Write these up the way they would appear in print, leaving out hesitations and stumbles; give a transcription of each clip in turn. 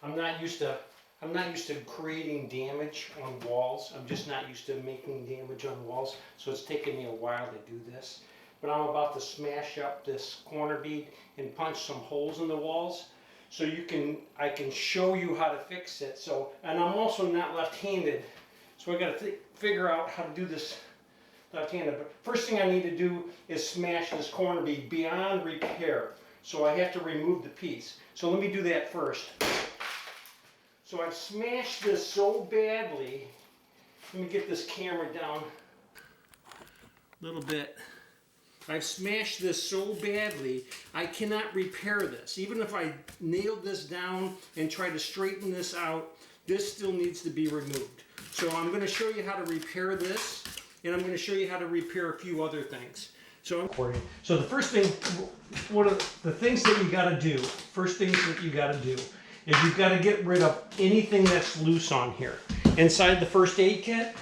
I'm not used to creating damage on walls. I'm just not used to making damage on walls. So it's taken me a while to do this. But I'm about to smash up this corner bead and punch some holes in the walls. So I can show you how to fix it. So, and I'm also not left-handed. So I got to figure out how to do this left-handed. But first thing I need to do is smash this corner bead beyond repair. So I have to remove the piece. So let me do that first. So I've smashed this so badly. Let me get this camera down a little bit. I've smashed this so badly, I cannot repair this. Even if I nailed this down and try to straighten this out, this still needs to be removed. So I'm going to show you how to repair this, and I'm going to show you how to repair a few other things. So the first thing, one of the things that you got to do, first things that you got to do, is you've got to get rid of anything that's loose on here. Inside the first aid kit,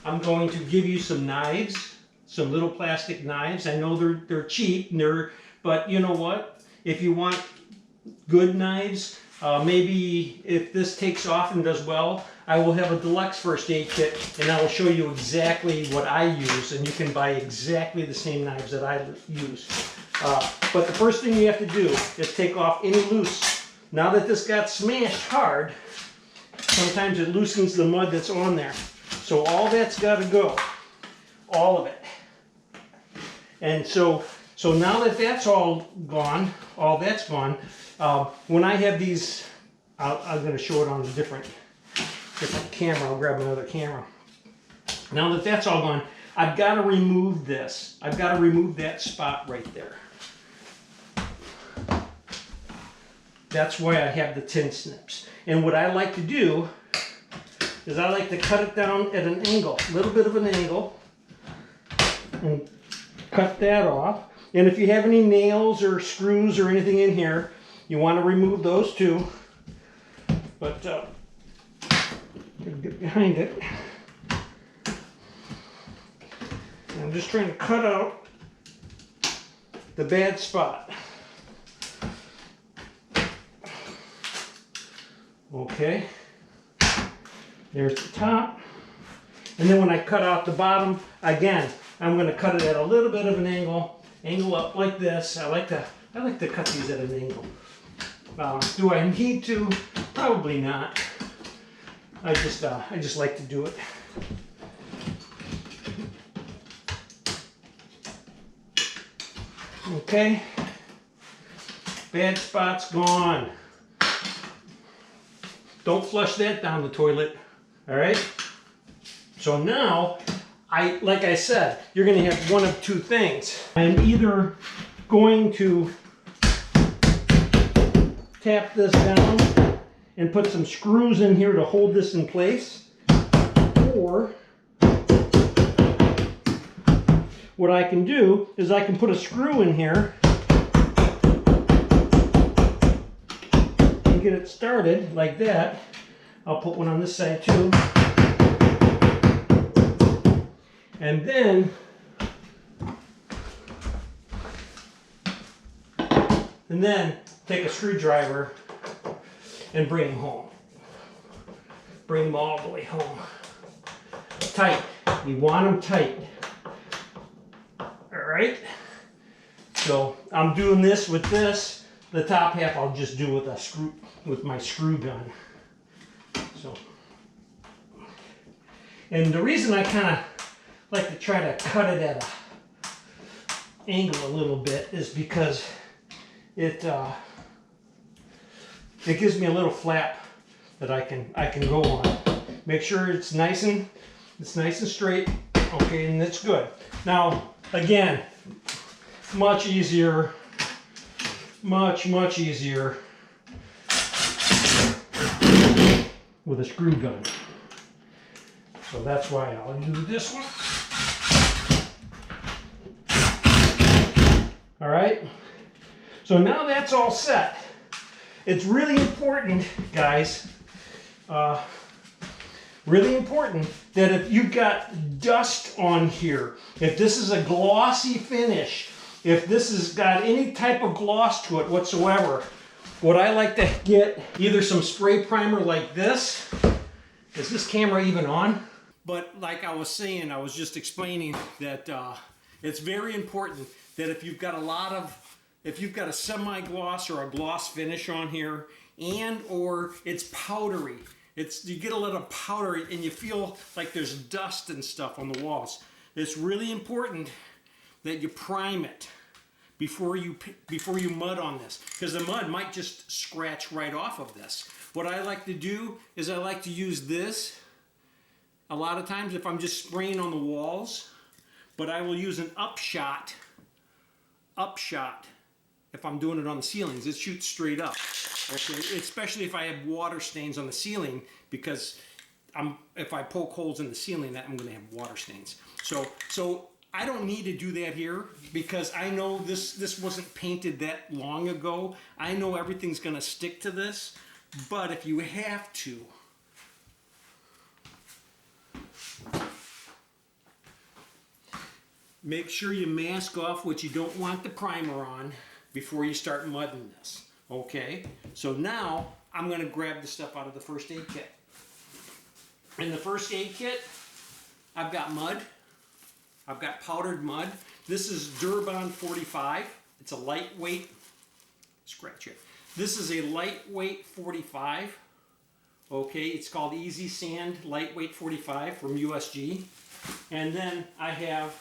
I'm going to give you some knives, some little plastic knives. I know they're cheap, but you know what? If you want good knives, maybe if this takes off and does well, I will have a deluxe first aid kit, and I will show you exactly what I use, and you can buy exactly the same knives that I use. But the first thing you have to do is take off any loose. Now that this got smashed hard, sometimes it loosens the mud that's on there. So all that's got to go, all of it. And so now that that's all gone, when I have these, I'm going to show it on a different camera. I'll grab another camera. Now that that's all gone, I've got to remove this. I've got to remove that spot right there. That's why I have the tin snips. And what I like to do is I like to cut it down at an angle, a little bit of an angle, and cut that off. And if you have any nails or screws or anything in here, you want to remove those too. But get behind it. I'm just trying to cut out the bad spot. Okay. There's the top. And then when I cut out the bottom, again, I'm going to cut it at a little bit of an angle up like this. I like to cut these at an angle. Do I need to? Probably not. I just like to do it. Okay. Bad spot's gone. Don't flush that down the toilet. All right. So now, like I said, you're going to have one of two things. I'm either going to tap this down and put some screws in here to hold this in place, or what I can do is I can put a screw in here and get it started like that. I'll put one on this side too. And then take a screwdriver and bring them home. Bring them all the way home. Tight. You want them tight. All right. So I'm doing this with this. The top half I'll just do with my screw gun. So, and the reason I kind of like to try to cut it at an angle a little bit is because it gives me a little flap that I can go on. Make sure it's nice and straight. Okay, and it's good. Now again, much easier with a screw gun. So that's why I'll do this one. All right. So now that's all set. It's really important, guys, really important that if you've got dust on here, if this is a glossy finish if this has got any type of gloss to it whatsoever, what I like to get, either some spray primer like this. Is this camera even on? But like I was saying, I was just explaining that it's very important that if you've got a semi-gloss or a gloss finish on here, and or it's powdery, you get a little powder and you feel like there's dust and stuff on the walls. It's really important that you prime it before you mud on this, because the mud might just scratch right off of this. What I like to do is I like to use this a lot of times if I'm just spraying on the walls, but I will use an upshot if I'm doing it on the ceilings. It shoots straight up, okay? Especially if I have water stains on the ceiling, because if I poke holes in the ceiling, I'm going to have water stains. So I don't need to do that here, because I know this wasn't painted that long ago. I know everything's going to stick to this, but if you have to, make sure you mask off what you don't want the primer on before you start mudding this, okay? So now I'm going to grab the stuff out of the first aid kit. In the first aid kit, I've got mud. I've got powdered mud. This is Durban 45. It's a lightweight, scratch it. This is a lightweight 45. Okay, it's called Easy Sand Lightweight 45 from USG. And then I have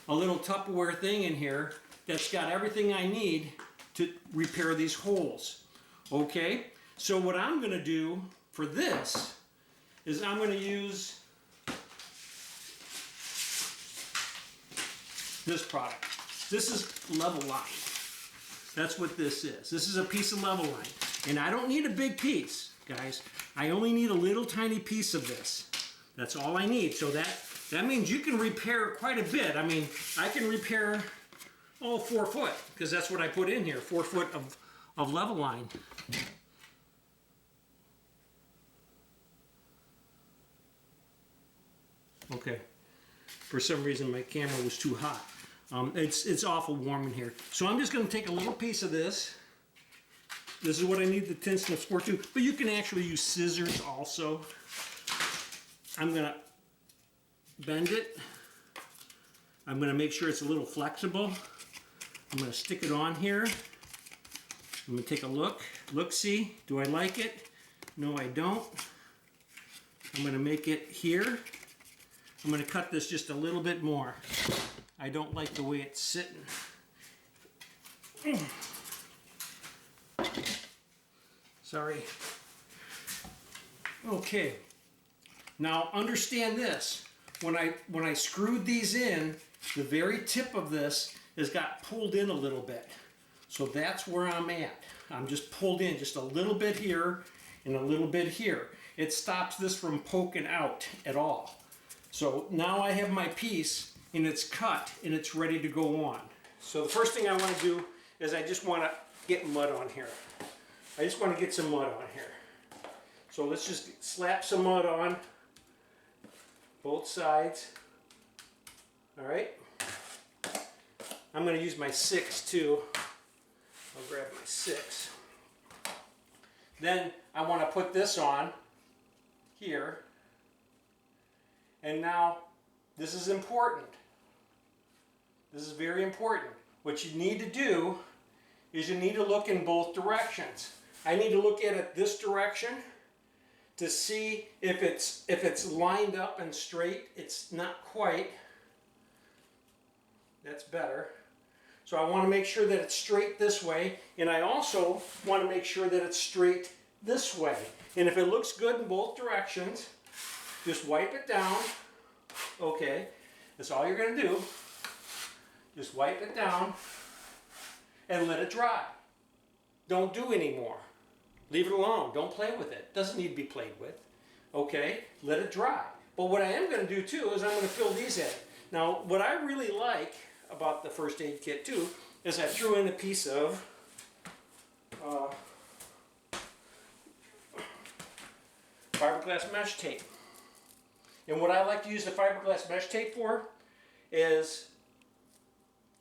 a little Tupperware thing in here that's got everything I need to repair these holes. Okay, so what I'm going to do for this is I'm going to use this product. This is Level Line. That's what this is. This is a piece of Level Line. And I don't need a big piece, guys. I only need a little tiny piece of this. That's all I need. So that means you can repair quite a bit. I mean, I can repair, 4 foot, because that's what I put in here, 4 foot of Level Line. Okay. For some reason, my camera was too hot. It's awful warm in here. So I'm just going to take a little piece of this. This is what I need the tensile sport to, but you can actually use scissors also. I'm going to bend it. I'm going to make sure it's a little flexible. I'm going to stick it on here. I'm going to take a look. See, do I like it? No, I don't. I'm going to make it here. I'm going to cut this just a little bit more. I don't like the way it's sitting. Sorry. Okay. Now understand this. When I screwed these in, the very tip of this has got pulled in a little bit. So that's where I'm at. I'm just pulled in just a little bit here and a little bit here. It stops this from poking out at all. So now I have my piece and it's cut and it's ready to go on. So the first thing I want to do is I just want to get mud on here. I just want to get some mud on here. So let's just slap some mud on both sides. All right. I'm going to use my 6 too. I'll grab my 6. Then I want to put this on here. And now, this is important. This is very important. What you need to do is you need to look in both directions. I need to look at it this direction to see if it's lined up and straight. It's not quite. That's better. So I want to make sure that it's straight this way, and I also want to make sure that it's straight this way. And if it looks good in both directions, just wipe it down. Okay, that's all you're going to do. Just wipe it down and let it dry. Don't do any more. Leave it alone. Don't play with it. Doesn't need to be played with. Okay, let it dry. But what I am going to do too is I'm going to fill these in. Now, what I really like about the first aid kit too is I threw in a piece of fiberglass mesh tape. And what I like to use the fiberglass mesh tape for is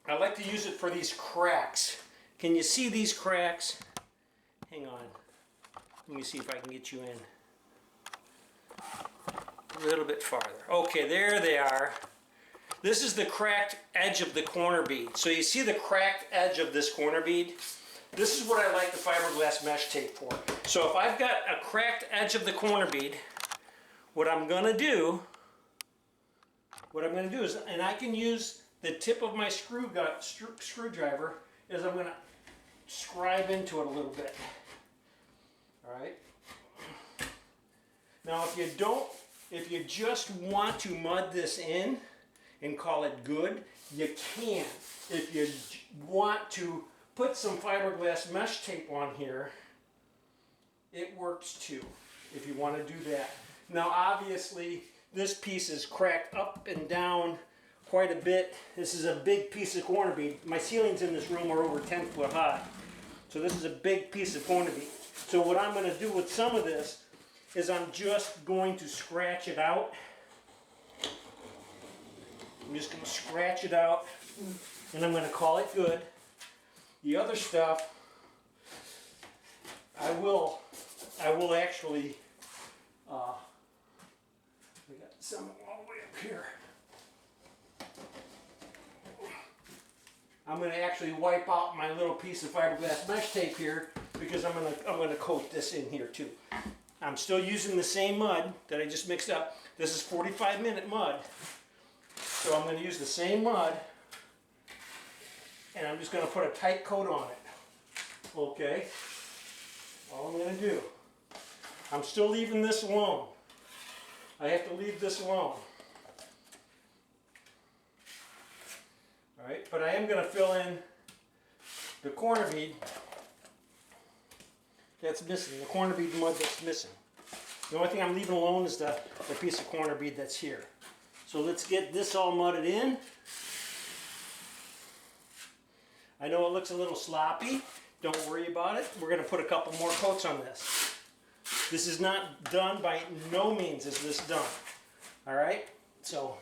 I like to use it for these cracks. Can you see these cracks? Hang on. Let me see if I can get you in. A little bit farther. Okay, there they are. This is the cracked edge of the corner bead. So you see the cracked edge of this corner bead? This is what I like the fiberglass mesh tape for. So if I've got a cracked edge of the corner bead, what I'm gonna do is, and I can use the tip of my screwdriver, is I'm gonna scribe into it a little bit. All right. Now if you just want to mud this in and call it good, you can. If you want to put some fiberglass mesh tape on here, it works too, if you want to do that. Now obviously this piece is cracked up and down quite a bit. This is a big piece of corner bead. My ceilings in this room are over 10 foot high. So this is a big piece of corner bead. So what I'm going to do with some of this is I'm just going to scratch it out. I'm just going to scratch it out and I'm going to call it good. The other stuff, I will actually, we got some all the way up here. I'm going to actually wipe out my little piece of fiberglass mesh tape here because I'm going to coat this in here too. I'm still using the same mud that I just mixed up. This is 45-minute mud. So I'm going to use the same mud and I'm just going to put a tight coat on it. Okay? All I'm going to do. I'm still leaving this alone. I have to leave this alone. Alright, but I am going to fill in the corner bead that's missing, the corner bead mud that's missing. The only thing I'm leaving alone is the piece of corner bead that's here. So let's get this all mudded in. I know it looks a little sloppy. Don't worry about it. We're going to put a couple more coats on this. This is not done, by no means is this done. Alright, so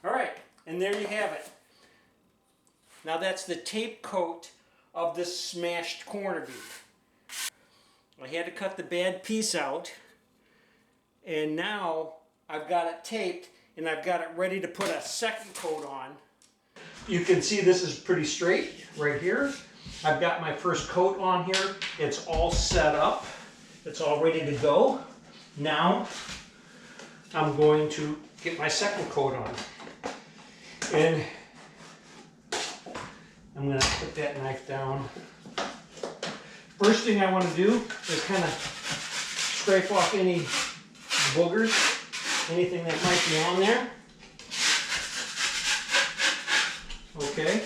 alright, and there you have it. Now that's the tape coat of this smashed corner bead. I had to cut the bad piece out, and now I've got it taped and I've got it ready to put a second coat on. You can see this is pretty straight right here. I've got my first coat on here. It's all set up. It's all ready to go. Now I'm going to get my second coat on. And I'm going to put that knife down. First thing I want to do is kind of scrape off any boogers, anything that might be on there. Okay,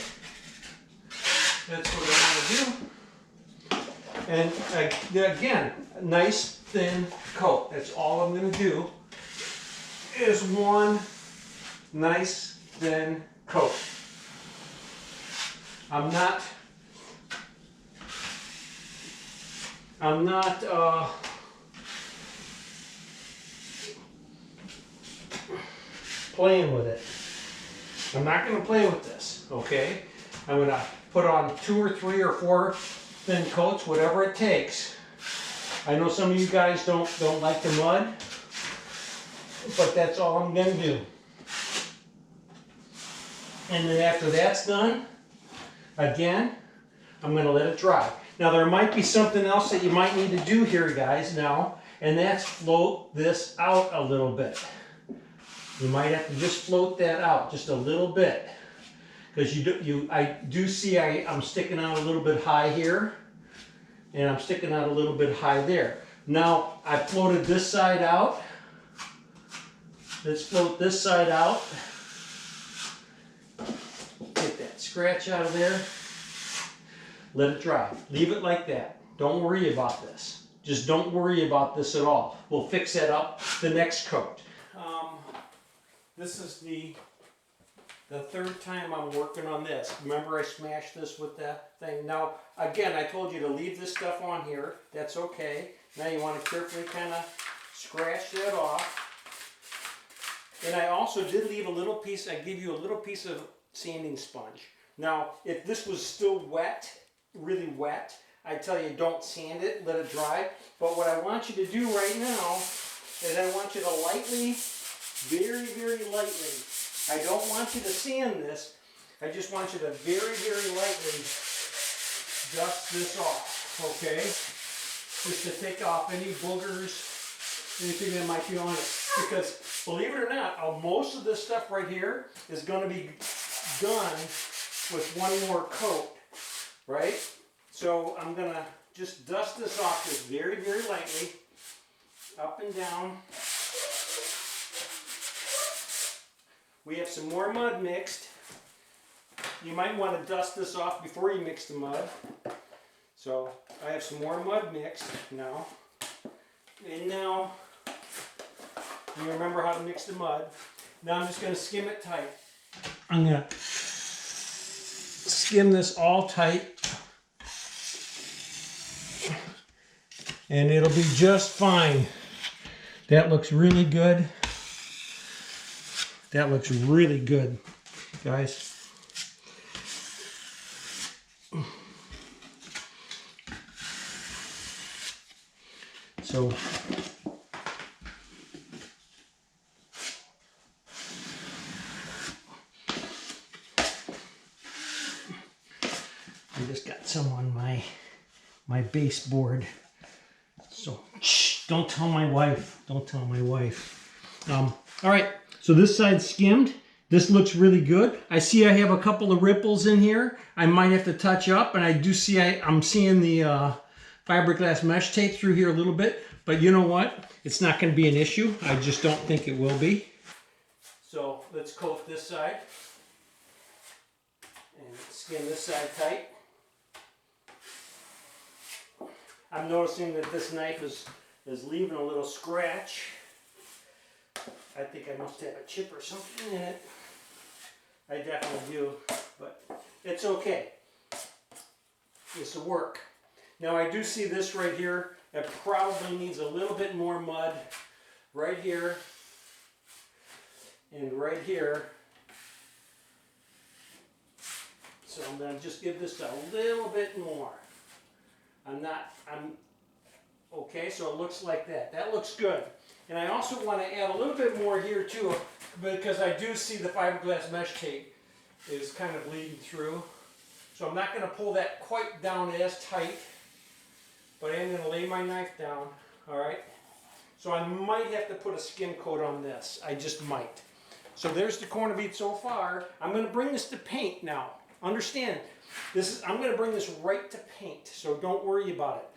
that's what I want to do. And again, a nice thin coat. That's all I'm going to do is one nice thin coat. I'm not playing with it. I'm not going to play with this, okay? I'm going to put on 2 or 3 or 4 thin coats, whatever it takes. I know some of you guys don't like the mud, but that's all I'm going to do. And then after that's done, again, I'm going to let it dry. Now there might be something else that you might need to do here, guys, now, and that's float this out a little bit. You might have to just float that out just a little bit, because I do see I'm sticking out a little bit high here, and I'm sticking out a little bit high there. Now I floated this side out. Let's float this side out. Get that scratch out of there. Let it dry. Leave it like that. Don't worry about this. Just don't worry about this at all. We'll fix that up the next coat. This is the third time I'm working on this. Remember I smashed this with that thing? Now, again, I told you to leave this stuff on here. That's okay. Now you want to carefully kind of scratch that off. And I also did leave a little piece, I give you a little piece of sanding sponge. Now, if this was still wet, really wet, I tell you don't sand it, let it dry. But what I want you to do right now is I want you to lightly, very, very lightly, I don't want you to sand this, I just want you to very, very lightly dust this off, okay? Just to take off any boogers, anything that might be on it. Because believe it or not, most of this stuff right here is going to be done with one more coat, right? So I'm going to just dust this off just very, very lightly, up and down. We have some more mud mixed. You might want to dust this off before you mix the mud. So I have some more mud mixed now. And now, you remember how to mix the mud. Now I'm just going to skim it tight. I'm going to skim this all tight. And it'll be just fine. That looks really good. That looks really good, guys. So I just got some on my baseboard. So shh, don't tell my wife. Don't tell my wife. All right. So this side's skimmed. This looks really good. I see I have a couple of ripples in here. I might have to touch up, and I do see I'm seeing the fiberglass mesh tape through here a little bit. But you know what? It's not going to be an issue. I just don't think it will be. So let's coat this side and skim this side tight. I'm noticing that this knife is leaving a little scratch. I think I must have a chip or something in it. I definitely do, but it's okay. This will work. Now I do see this right here. It probably needs a little bit more mud right here and right here. So I'm going to just give this a little bit more. Okay, so it looks like that. That looks good. And I also want to add a little bit more here too, because I do see the fiberglass mesh tape is kind of bleeding through. So I'm not going to pull that quite down as tight, but I am going to lay my knife down, all right? So I might have to put a skim coat on this. I just might. So there's the corner bead so far. I'm going to bring this to paint now. Understand, I'm going to bring this right to paint, so don't worry about it.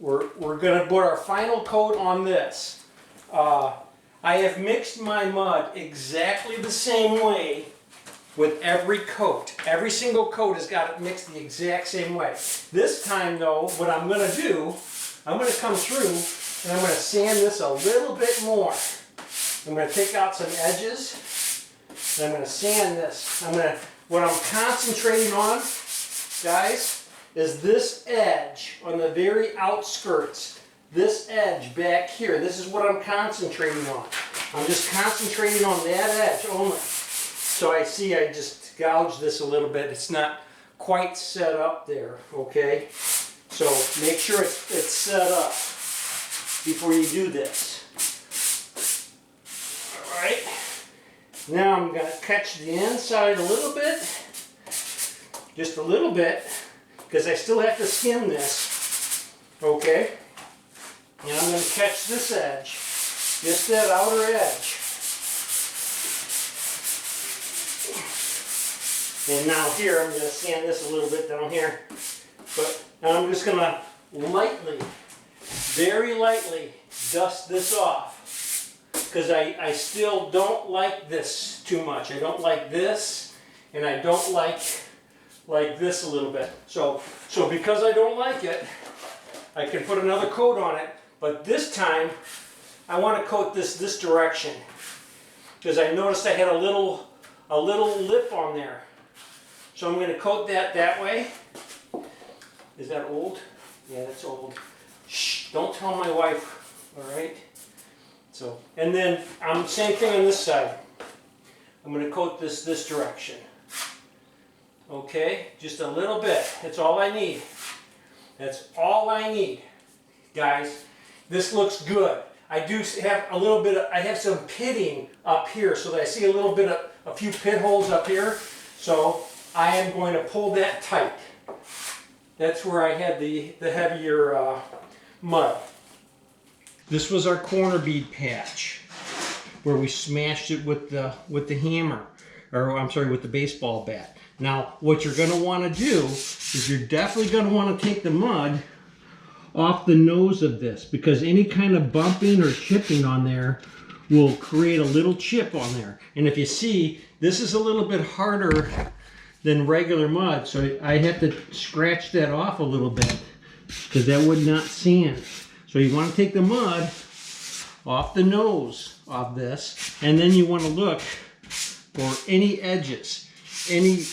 We're going to put our final coat on this. I have mixed my mud exactly the same way with every coat. Every single coat has got it mixed the exact same way. This time though, what I'm going to do, I'm going to come through and I'm going to sand this a little bit more. I'm going to take out some edges and I'm going to sand this. What I'm concentrating on, guys, is this edge on the very outskirts. This edge back here, this is what I'm concentrating on. I'm just concentrating on that edge only. So I just gouged this a little bit. It's not quite set up there, okay? So make sure it's set up before you do this. All right. Now I'm going to catch the inside a little bit, just a little bit, because I still have to skim this, okay? And I'm going to catch this edge, just that outer edge. And now here, I'm going to sand this a little bit down here. But now I'm just going to lightly, very lightly, dust this off. Because I still don't like this too much. I don't like this, and I don't like this a little bit. So because I don't like it, I can put another coat on it. But this time, I want to coat this direction. Because I noticed I had a little lip on there. So I'm going to coat that way. Is that old? Yeah, that's old. Shh, don't tell my wife, all right? So, and then same thing on this side. I'm going to coat this direction. Okay, just a little bit. That's all I need. That's all I need, guys. This looks good. I do have a little bit of, I have some pitting up here, so that I see a little bit of, a few pit holes up here. So I am going to pull that tight. That's where I had the heavier mud. This was our corner bead patch, where we smashed it with the hammer, or I'm sorry, with the baseball bat. Now, what you're going to want to do is you're definitely going to want to take the mud off the nose of this, because any kind of bumping or chipping on there will create a little chip on there. And if you see, this is a little bit harder than regular mud, so I have to scratch that off a little bit because that would not sand. So you want to take the mud off the nose of this, and then you want to look for any edges, any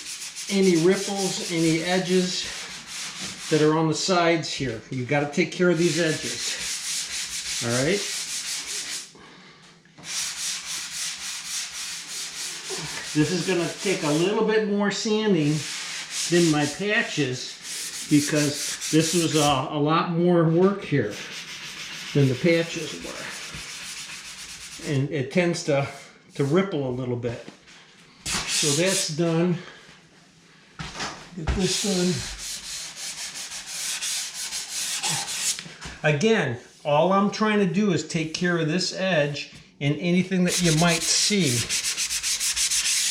ripples, any edges that are on the sides here. You got to take care of these edges. All right. This is going to take a little bit more sanding than my patches, because this was a lot more work here than the patches were. And it tends to ripple a little bit. So that's done. Get this done. Again, all I'm trying to do is take care of this edge and anything that you might see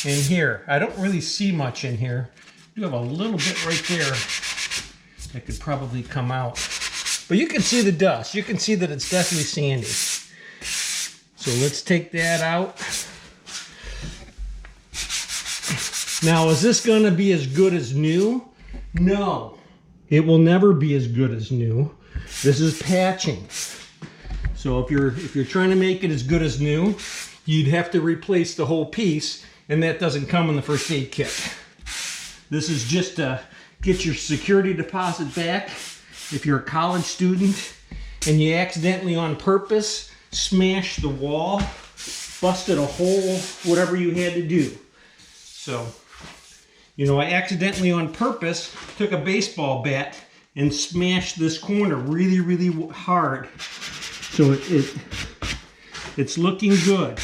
in here. I don't really see much in here. I do have a little bit right there that could probably come out. But you can see the dust. You can see that it's definitely sandy. So let's take that out. Now, is this going to be as good as new? No, it will never be as good as new. This is patching. So if you're trying to make it as good as new, you'd have to replace the whole piece, and that doesn't come in the first aid kit. This is just to get your security deposit back if you're a college student and you accidentally on purpose smashed the wall, busted a hole, whatever you had to do. So, you know, I accidentally on purpose took a baseball bat and smashed this corner really, really hard. So it's looking good.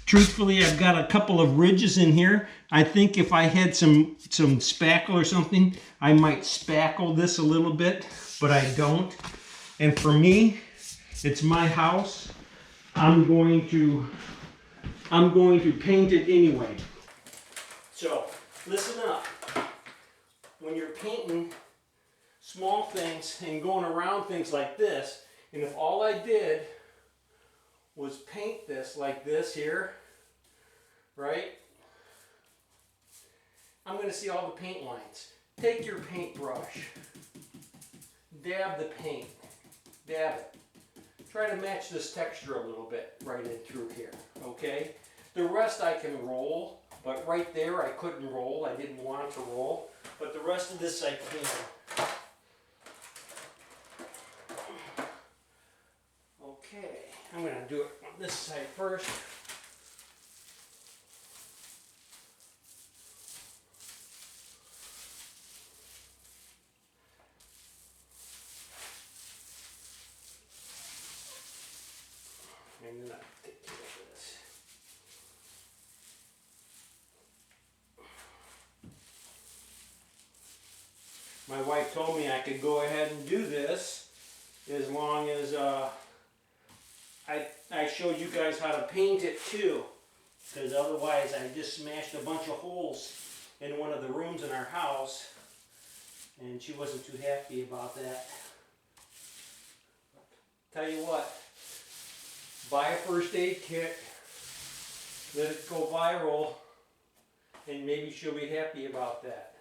Truthfully, I've got a couple of ridges in here. I think if I had some spackle or something, I might spackle this a little bit, but I don't. And for me, it's my house. I'm going to paint it anyway. So listen up. When you're painting small things and going around things like this, and if all I did was paint this like this here, right? I'm going to see all the paint lines. Take your paintbrush, dab the paint, dab it. Try to match this texture a little bit right in through here, okay? The rest I can roll, but right there I couldn't roll. I didn't want it to roll, but the rest of this I can. Okay, I'm going to do it on this side first. And then I'll take care of this. My wife told me I could go ahead and do this as long as I showed you guys how to paint it too, because otherwise I just smashed a bunch of holes in one of the rooms in our house, and she wasn't too happy about that. Tell you what, buy a first aid kit, let it go viral, and maybe she'll be happy about that.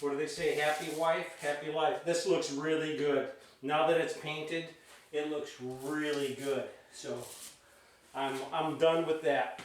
What do they say? Happy wife, happy life. This looks really good. Now that it's painted, it looks really good. So I'm done with that.